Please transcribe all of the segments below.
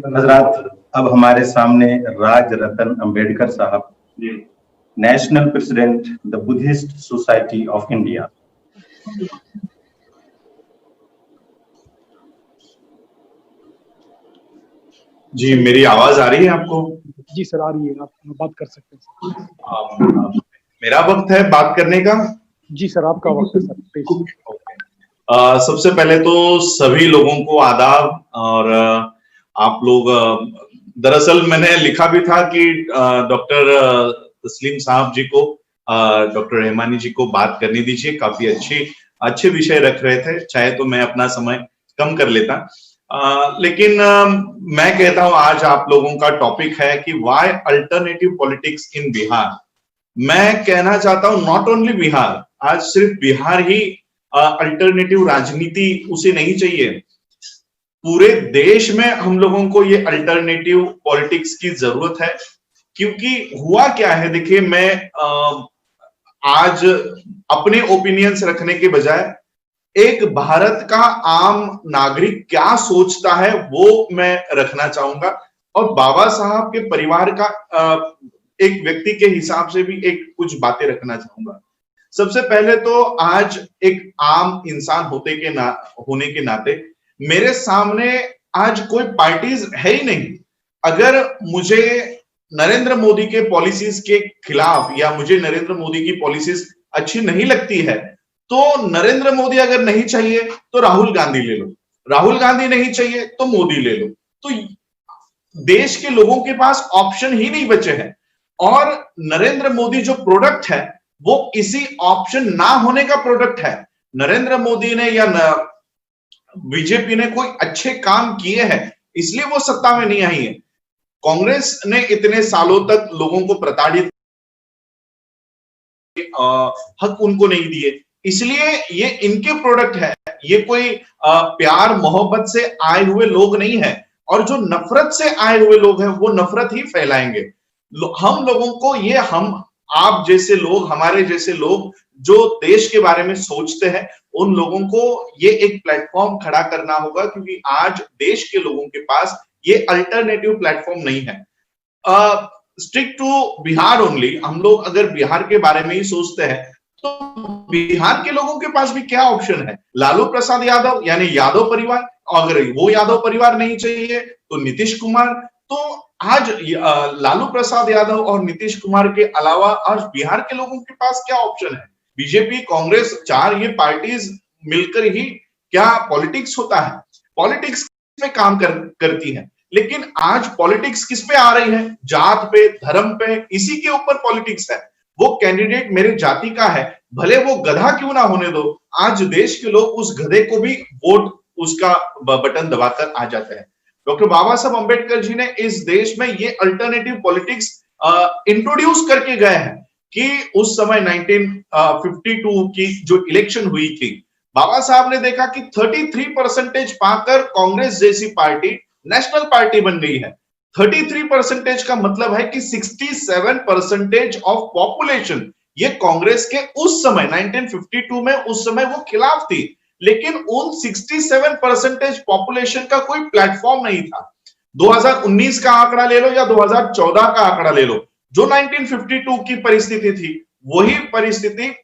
हजरात, अब हमारे सामने राज Ratan Ambedkar Sahab, national president the Buddhist society of India. जी, मेरी आवाज आ रही है आपको? जी सर, आ रही है। आप बात कर सकते हैं। मेरा वक्त है बात करने का? जी सर, आपका वक्त है सर, प्लीज। सबसे पहले तो सभी लोगों को आदाब। और आप लोग, दरअसल मैंने लिखा भी था कि डॉक्टर तस्लीम साहब जी को, डॉक्टर रहमानी जी को बात करने दीजिए, काफी अच्छे विषय रख रहे थे, चाहे तो मैं अपना समय कम कर लेता। लेकिन मैं कहता हूं आज आप लोगों का टॉपिक है कि why alternative politics in Bihar. मैं कहना चाहता हूं नॉट ओनली बिहार, आज सिर्फ बिहार ही अल्टरनेटिव राजनीति उसे नहीं चाहिए, पूरे देश में हम लोगों को ये अल्टरनेटिव पॉलिटिक्स की जरूरत है। क्योंकि हुआ क्या है, देखिए, मैं आज अपने ओपिनियंस रखने के बजाय एक भारत का आम नागरिक क्या सोचता है वो मैं रखना चाहूंगा, और बाबा साहब के परिवार का एक व्यक्ति के हिसाब से भी एक कुछ बातें रखना चाहूंगा। सबसे पहले तो आज एक आम इंसान होने के नाते मेरे सामने आज कोई पार्टीज है ही नहीं। अगर मुझे नरेंद्र मोदी के पॉलिसीज के खिलाफ या मुझे नरेंद्र मोदी की पॉलिसीज अच्छी नहीं लगती है, तो नरेंद्र मोदी अगर नहीं चाहिए तो राहुल गांधी ले लो, राहुल गांधी नहीं चाहिए तो मोदी ले लो। तो देश के लोगों के पास ऑप्शन ही नहीं बचे हैं, और नरेंद्र मोदी जो प्रोडक्ट है वो इसी ऑप्शन ना होने का प्रोडक्ट है। नरेंद्र मोदी ने या बीजेपी ने कोई अच्छे काम किए हैं इसलिए वो सत्ता में नहीं आई है। कांग्रेस ने इतने सालों तक लोगों को प्रताड़ित, हक उनको नहीं दिए, इसलिए ये इनके प्रोडक्ट है। ये कोई प्यार मोहब्बत से आए हुए लोग नहीं है, और जो नफरत से आए हुए लोग हैं वो नफरत ही फैलाएंगे। हम लोगों को ये, हम आप जैसे लोग, हमारे जैसे लोग जो देश के बारे में सोचते हैं, उन लोगों को ये एक प्लेटफॉर्म खड़ा करना होगा, क्योंकि आज देश के लोगों के पास ये अल्टरनेटिव प्लेटफॉर्म नहीं है। स्टिक टू बिहार ओनली, हम लोग अगर बिहार के बारे में ही सोचते हैं तो बिहार के लोगों के पास भी क्या ऑप्शन है? लालू प्रसाद यादव यानी यादव परिवार, अगर वो यादव परिवार नहीं चाहिए तो नीतीश कुमार। तो आज लालू प्रसाद यादव और नीतीश कुमार के अलावा आज बिहार के लोगों के पास क्या ऑप्शन है? बीजेपी, कांग्रेस, चार ये पार्टीज मिलकर ही क्या पॉलिटिक्स होता है? पॉलिटिक्स पे काम करती है, लेकिन आज पॉलिटिक्स किस पे आ रही है? जात पे, धर्म पे, इसी के ऊपर पॉलिटिक्स है। वो कैंडिडेट मेरे जाति का है, भले वो गधा क्यों ना होने दो, आज देश के लोग उस गधे को भी वोट, उसका बटन दबाकर आ जाते हैं। डॉक्टर बाबा साहब अंबेडकर जी ने इस देश में ये अल्टरनेटिव पॉलिटिक्स इंट्रोड्यूस करके गए हैं कि उस समय 1952 की जो इलेक्शन हुई थी, बाबा साहब ने देखा कि 33% पाकर कांग्रेस जैसी पार्टी नेशनल पार्टी बन गई है। 33% का मतलब है कि 67% ऑफ पॉपुलेशन, ये कांग्रेस के उस समय 1952 में, उस समय वो खिलाफ थी, लेकिन उन 67% पॉपुलेशन का कोई प्लेटफॉर्म नहीं था। 2019 का आंकड़ा ले लो या 2014 का आंकड़ा ले लो, जो 1952 की परिस्थिति थी वही परिस्थिति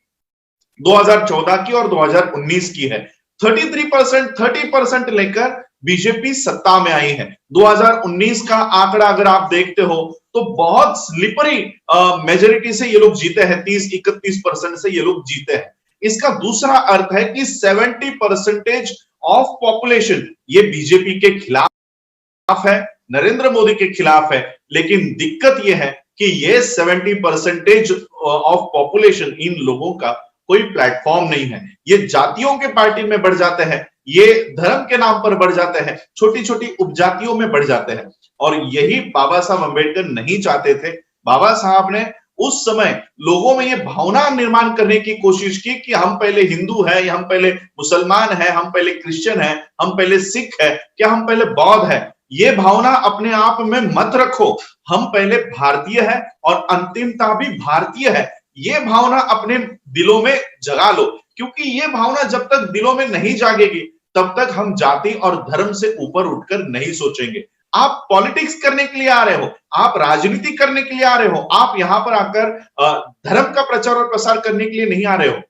2014 की और 2019 की है। 30% लेकर बीजेपी सत्ता में आई है। 2019 का आंकड़ा अगर आप देखते हो तो बहुत स्लिपरी मेजोरिटी से ये लोग जीते हैं, 30-31% से ये लोग जीते हैं। इसका दूसरा अर्थ है कि 70% ऑफ पॉपुलेशन ये बीजेपी के खिलाफ है, नरेंद्र मोदी के खिलाफ है। लेकिन दिक्कत यह है कि ये 70% ऑफ पॉपुलेशन, इन लोगों का कोई प्लेटफॉर्म नहीं है। ये जातियों के पार्टी में बढ़ जाते हैं, ये धर्म के नाम पर बढ़ जाते हैं, छोटी छोटी उपजातियों में बढ़ जाते हैं, और यही बाबा साहब अंबेडकर नहीं चाहते थे। बाबा साहब ने उस समय लोगों में ये भावना निर्माण करने की कोशिश की कि हम पहले हिंदू हैं, या हम पहले मुसलमान हैं, हम पहले क्रिश्चियन हैं, हम पहले सिख हैं, क्या हम पहले बौद्ध हैं। ये भावना अपने आप में मत रखो, हम पहले भारतीय हैं और अंतिमता भी भारतीय है। ये भावना अपने दिलों में जगा लो, क्योंकि ये भावना जब तक दिलों में नहीं जागेगी तब तक हम जाति और धर्म से ऊपर उठकर नहीं सोचेंगे। आप पॉलिटिक्स करने के लिए आ रहे हो, आप राजनीति करने के लिए आ रहे हो, आप यहां पर आकर धर्म का प्रचार और प्रसार करने के लिए नहीं आ रहे हो।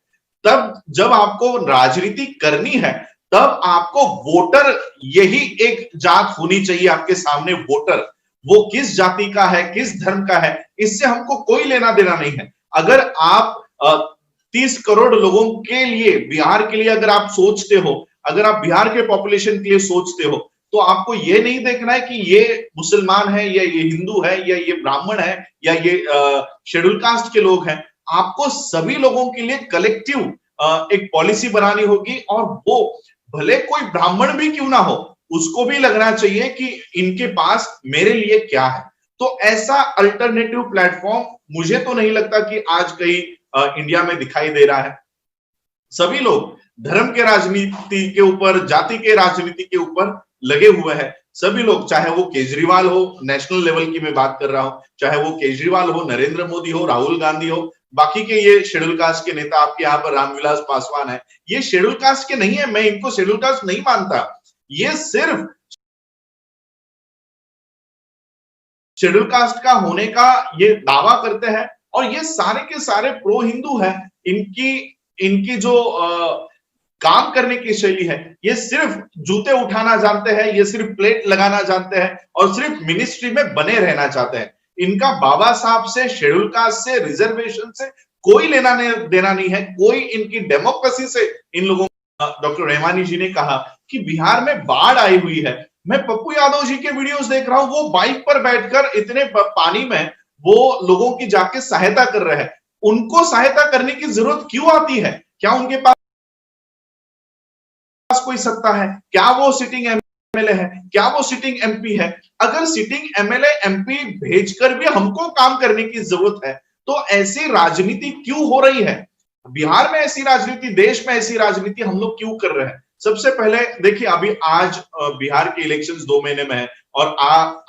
तब जब आपको राजनीति करनी है, तब आपको वोटर, यही एक जात होनी चाहिए आपके सामने, वोटर। वो किस जाति का है, किस धर्म का है, इससे हमको कोई लेना देना नहीं है। अगर आप 30 करोड़ लोगों के लिए, बिहार के लिए अगर आप सोचते हो, अगर आप बिहार के पॉपुलेशन के लिए सोचते हो, तो आपको ये नहीं देखना है कि ये मुसलमान है या ये हिंदू है या ये ब्राह्मण है या ये शेड्यूल कास्ट के लोग हैं। आपको सभी लोगों के लिए कलेक्टिव एक पॉलिसी बनानी होगी, और वो भले कोई ब्राह्मण भी क्यों ना हो, उसको भी लगना चाहिए कि इनके पास मेरे लिए क्या है। तो ऐसा अल्टरनेटिव प्लेटफॉर्म मुझे तो नहीं लगता कि आज कहीं इंडिया में दिखाई दे रहा है। सभी लोग धर्म के राजनीति के ऊपर, जाति के राजनीति के ऊपर लगे हुए हैं। सभी लोग, चाहे वो केजरीवाल हो, नेशनल लेवल की मैं बात कर रहा हूं, चाहे वो केजरीवाल हो, नरेंद्र मोदी हो, राहुल गांधी हो, बाकी के ये शेड्यूल कास्ट के नेता, आपके यहाँ पर रामविलास पासवान है, ये शेड्यूल कास्ट के नहीं है, मैं इनको शेड्यूल कास्ट नहीं मानता। ये सिर्फ शेड्यूल कास्ट का होने का ये दावा करते हैं, और ये सारे के सारे प्रो हिंदू हैं। इनकी इनकी जो काम करने की शैली है, ये सिर्फ जूते उठाना जानते हैं, ये सिर्फ प्लेट लगाना जानते हैं, और सिर्फ मिनिस्ट्री में बने रहना चाहते हैं। इनका बाबा साहब से, शेड्यूल कास्ट से, रिजर्वेशन से कोई लेना देना नहीं है, कोई इनकी डेमोक्रेसी से इन लोगों। डॉक्टर रहमानी जी ने कहा कि बिहार में बाढ़ आई हुई है। मैं पप्पू यादव जी के वीडियोस देख रहा हूं, वो बाइक पर बैठकर इतने पानी में वो लोगों की जाके सहायता कर रहे हैं। उनको सहायता करने की जरूरत क्यों आती है? क्या उनके पास कोई सत्ता है? क्या वो सिटिंग एमएलए है? क्या वो सिटिंग एमपी है? अगर सिटिंग एमएलए एमपी भेजकर भी हमको काम करने की जरूरत है, तो ऐसी राजनीति क्यों हो रही है? बिहार में ऐसी राजनीति, देश में ऐसी राजनीति हम लोग क्यों कर रहे हैं? सबसे पहले देखिए, अभी आज बिहार के इलेक्शंस 2 महीने में है, और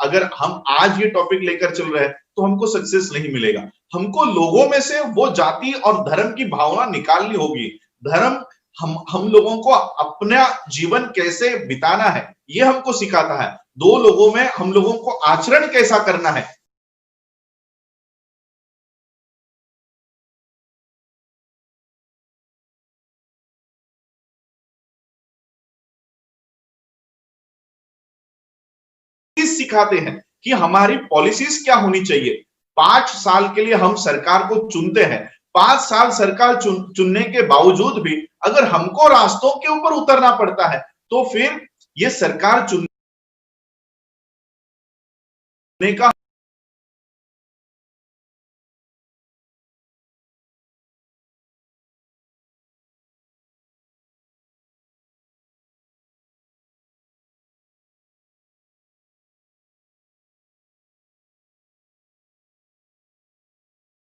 अगर हम आज ये टॉपिक लेकर चल रहे हैं, तो हमको सक्सेस नहीं मिलेगा। हमको लोगों में से वो जाति और धर्म की भावना निकालनी होगी। धर्म हम लोगों को अपना जीवन कैसे बिताना है, ये हमको सिखाता है। दो लोगों में हम लोगों को आचरण कैसा करना है, सिखाते हैं कि हमारी पॉलिसीज क्या होनी चाहिए। 5 साल के लिए हम सरकार को चुनते हैं। 5 साल सरकार चुनने के बावजूद भी अगर हमको रास्तों के ऊपर उतरना पड़ता है, तो फिर ये सरकार चुनने का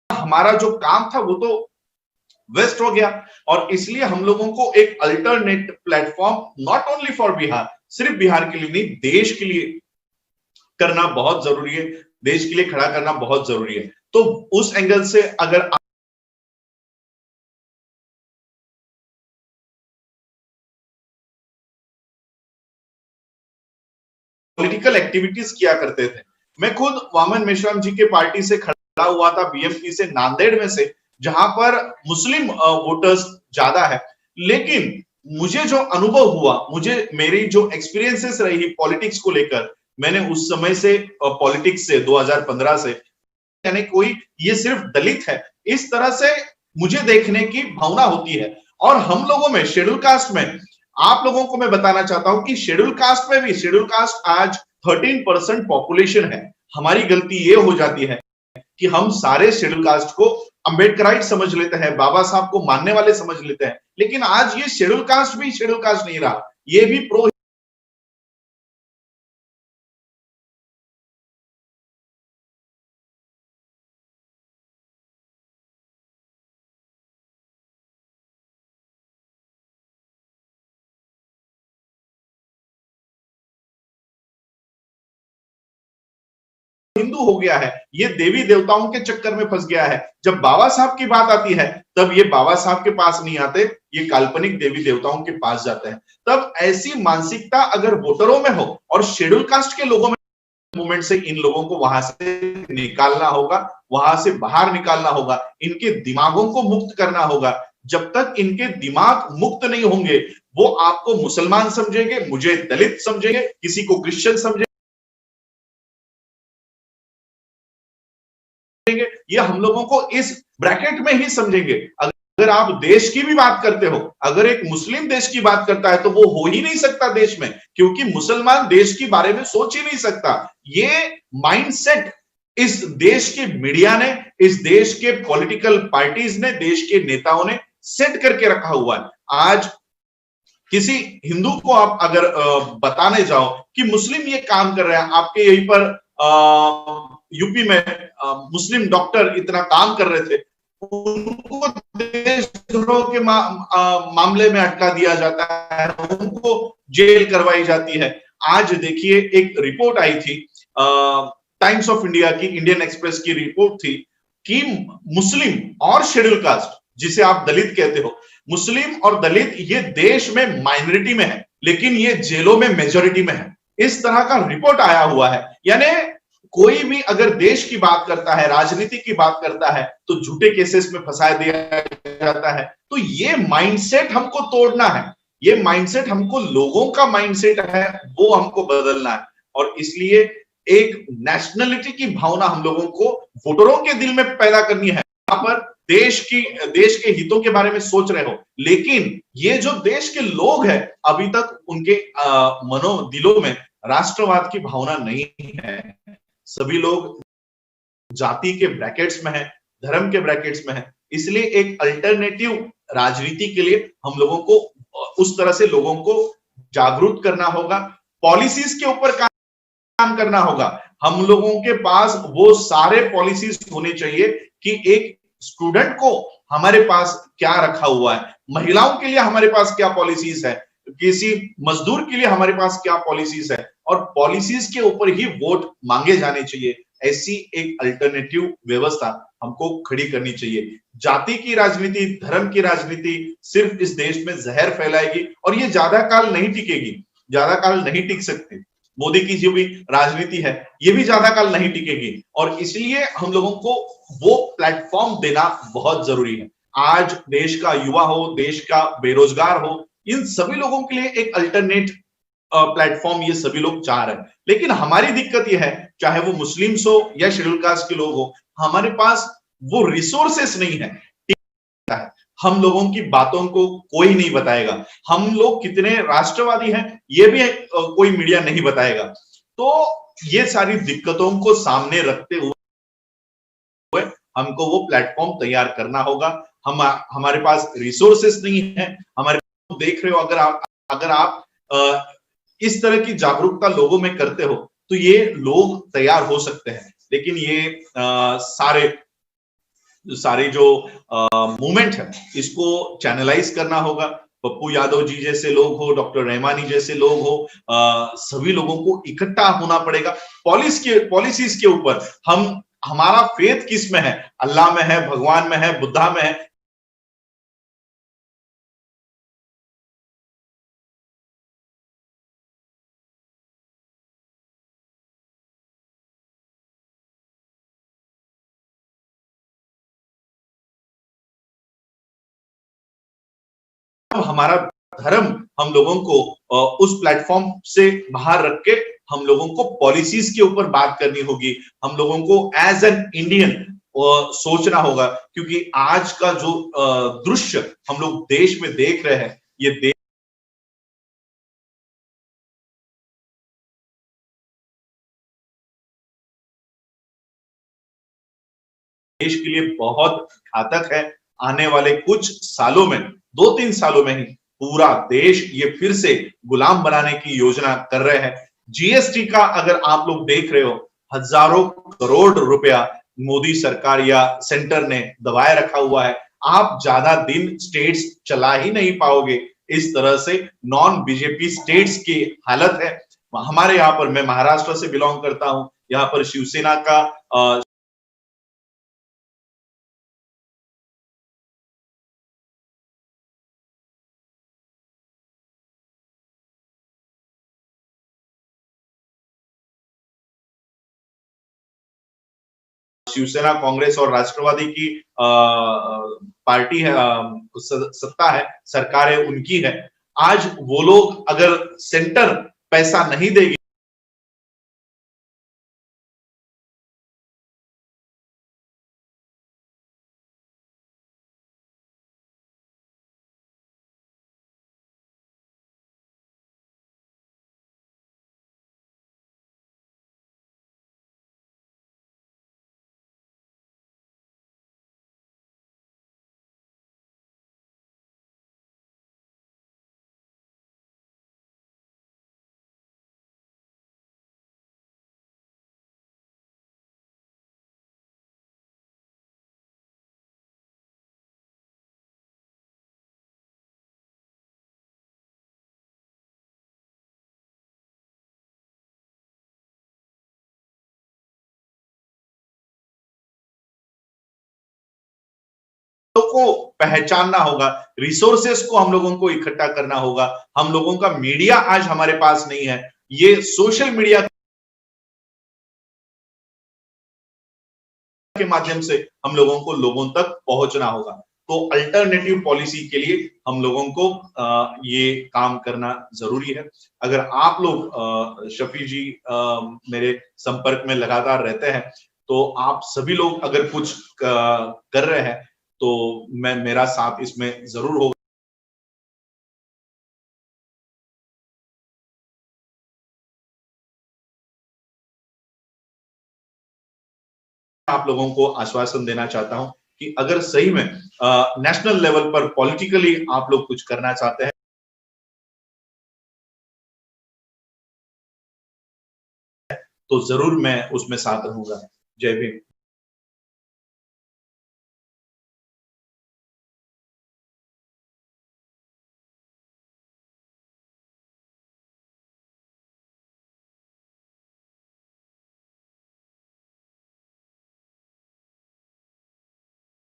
हमारा जो काम था वो तो वेस्ट हो गया। और इसलिए हम लोगों को एक alternate platform, not only for Bihar, सिर्फ बिहार के लिए नहीं, देश के लिए करना बहुत जरूरी है। देश के लिए खड़ा करना बहुत जरूरी है। तो उस एंगल से अगर पॉलिटिकल एक्टिविटीज किया करते थे, मैं खुद वामन मेश्राम जी के पार्टी से खड़ा हुआ था, बीएमपी से, नांदेड़ में से, जहां पर मुस्लिम वोटर्स ज्यादा है। लेकिन मुझे जो अनुभव हुआ, मुझे मेरी जो एक्सपीरियंसेस रही पॉलिटिक्स को लेकर, मैंने उस समय से पॉलिटिक्स से 2015 से, यानी कोई ये सिर्फ दलित है, इस तरह से मुझे देखने की भावना होती है। और हम लोगों में, शेड्यूल कास्ट में, आप लोगों को मैं बताना चाहता हूं कि शेड्यूल कास्ट में भी, शेड्यूल कास्ट आज 13% पॉपुलेशन है। हमारी गलती ये हो जाती है कि हम सारे शेड्यूल कास्ट को अंबेडकराइट समझ लेते हैं, बाबा साहब को मानने वाले समझ लेते हैं। लेकिन आज ये शेड्यूल कास्ट भी शेड्यूल कास्ट नहीं रहा, ये भी प्रो हिंदू हो गया है, ये देवी देवताओं के चक्कर में फंस गया है। जब बाबा साहब की बात आती है तब ये बाबा साहब के पास नहीं आते, ये काल्पनिक देवी देवताओं के पास जाते हैं। तब ऐसी मानसिकता अगर वोटरों में हो और शेड्यूल कास्ट के लोगों में मूवमेंट से इन लोगों को वहां से निकालना होगा, वहां से बाहर निकालना होगा, इनके दिमागों को मुक्त करना होगा। जब तक इनके दिमाग मुक्त नहीं होंगे, वो आपको मुसलमान समझेंगे, मुझे दलित समझेंगे, किसी को क्रिश्चियन समझेंगे, ये हम लोगों को इस ब्रैकेट में ही समझेंगे। अगर आप देश की भी बात करते हो, अगर एक मुस्लिम देश की बात करता है तो वो हो ही नहीं सकता देश में, क्योंकि मुसलमान देश के बारे में सोच ही नहीं सकता। ये माइंडसेट इस देश के मीडिया ने, इस देश के पॉलिटिकल पार्टीज ने, देश के नेताओं ने सेट करके रखा हुआ है। आज किसी हिंदू को आप अगर बताने जाओ कि मुस्लिम ये काम कर रहे हैं, आपके यहीं पर यूपी में मुस्लिम डॉक्टर इतना काम कर रहे थे, उनको देशद्रोह के मामले में अटका दिया जाता है, उनको जेल करवाई जाती है। आज देखिए एक रिपोर्ट आई थी टाइम्स ऑफ इंडिया की, इंडियन एक्सप्रेस की रिपोर्ट थी कि मुस्लिम और शेड्यूल कास्ट, जिसे आप दलित कहते हो, मुस्लिम और दलित ये देश में माइनॉरिटी में है, लेकिन ये जेलों में मेजॉरिटी में है। इस तरह का रिपोर्ट आया हुआ है। यानी कोई भी अगर देश की बात करता है, राजनीति की बात करता है, तो झूठे केसेस में फंसा दिया जाता है। तो ये माइंडसेट हमको तोड़ना है, ये माइंडसेट हमको, लोगों का माइंडसेट है वो हमको बदलना है। और इसलिए एक नेशनलिटी की भावना हम लोगों को वोटरों के दिल में पैदा करनी है। यहाँ पर देश के हितों के बारे में सोच रहे हो, लेकिन ये जो देश के लोग हैं अभी तक उनके दिलों में राष्ट्रवाद की भावना नहीं है। सभी लोग जाति के ब्रैकेट्स में है, धर्म के ब्रैकेट्स में है। इसलिए एक अल्टरनेटिव राजनीति के लिए हम लोगों को उस तरह से लोगों को जागरूक करना होगा, पॉलिसीज के ऊपर काम करना होगा। हम लोगों के पास वो सारे पॉलिसीज होने चाहिए कि एक स्टूडेंट को हमारे पास क्या रखा हुआ है, महिलाओं के लिए हमारे पास क्या पॉलिसीज है, किसी मजदूर के लिए हमारे पास क्या पॉलिसीज है, और पॉलिसीज के ऊपर ही वोट मांगे जाने चाहिए। ऐसी एक अल्टरनेटिव व्यवस्था हमको खड़ी करनी चाहिए। जाति की राजनीति, धर्म की राजनीति सिर्फ इस देश में जहर फैलाएगी और ये ज्यादा काल नहीं टिकेगी, ज्यादा काल नहीं टिक सकती। मोदी की जो भी राजनीति है ये भी ज्यादा काल नहीं टिकेगी, और इसलिए हम लोगों को वो प्लेटफॉर्म देना बहुत जरूरी है। आज देश का युवा हो, देश का बेरोजगार हो, इन सभी लोगों के लिए एक अल्टरनेट प्लेटफॉर्म ये सभी लोग चाह रहे हैं। लेकिन हमारी दिक्कत ये है, चाहे वो मुस्लिम्स हो या शेड्यूल कास्ट के लोग हो, हमारे पास वो रिसोर्सेस नहीं है। हम लोगों की बातों को कोई नहीं बताएगा, हम लोग कितने राष्ट्रवादी हैं ये भी कोई मीडिया नहीं बताएगा। तो ये सारी दिक्कतों को सामने रखते हुए हमको वो प्लेटफॉर्म तैयार करना होगा। हमारे पास रिसोर्सेस नहीं है। हमारे देख रहे हो, अगर आप इस तरह की जागरूकता लोगों में करते हो तो ये लोग तैयार हो सकते हैं। लेकिन ये सारे जो मूवमेंट है इसको चैनलाइज करना होगा। पप्पू यादव जी जैसे लोग हो, डॉक्टर रहमानी जैसे लोग हो, सभी लोगों को इकट्ठा होना पड़ेगा पॉलिसीज के ऊपर। हमारा फेथ किस में है? अल्लाह में है, भगवान में है, बुद्धा में है। हमारा धर्म हम लोगों को उस प्लेटफॉर्म से बाहर रख के हम लोगों को पॉलिसीज के ऊपर बात करनी होगी। हम लोगों को एज एन इंडियन सोचना होगा, क्योंकि आज का जो दृश्य हम लोग देश में देख रहे हैं, ये देश के लिए बहुत घातक है। आने वाले कुछ सालों में, 2-3 सालों में ही पूरा देश ये फिर से गुलाम बनाने की योजना कर रहे हैं। जीएसटी का अगर आप लोग देख रहे हो, हजारों करोड़ रुपया मोदी सरकार या सेंटर ने दबाए रखा हुआ है। आप ज्यादा दिन स्टेट्स चला ही नहीं पाओगे। इस तरह से नॉन बीजेपी स्टेट्स की हालत है। हमारे यहाँ पर, मैं महाराष्ट्र से बिलोंग करता हूं, यहाँ पर शिवसेना का शिवसेना, कांग्रेस और राष्ट्रवादी की पार्टी है, सत्ता है, सरकारें उनकी है। आज वो लोग अगर सेंटर पैसा नहीं देगी को पहचानना होगा, रिसोर्सेस को हम लोगों को इकट्ठा करना होगा। हम लोगों का मीडिया आज हमारे पास नहीं है, ये सोशल मीडिया के माध्यम से हम लोगों को लोगों तक पहुंचना होगा। तो अल्टरनेटिव पॉलिसी के लिए हम लोगों को ये काम करना जरूरी है। अगर आप लोग शफी जी मेरे संपर्क में लगातार रहते हैं, तो आप सभी लोग अगर कुछ कर रहे हैं तो मेरा साथ इसमें जरूर होगा। आप लोगों को आश्वासन देना चाहता हूं कि अगर सही में नेशनल लेवल पर पॉलिटिकली आप लोग कुछ करना चाहते हैं तो जरूर मैं उसमें साथ रहूंगा। जय भीम।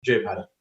जय भारत।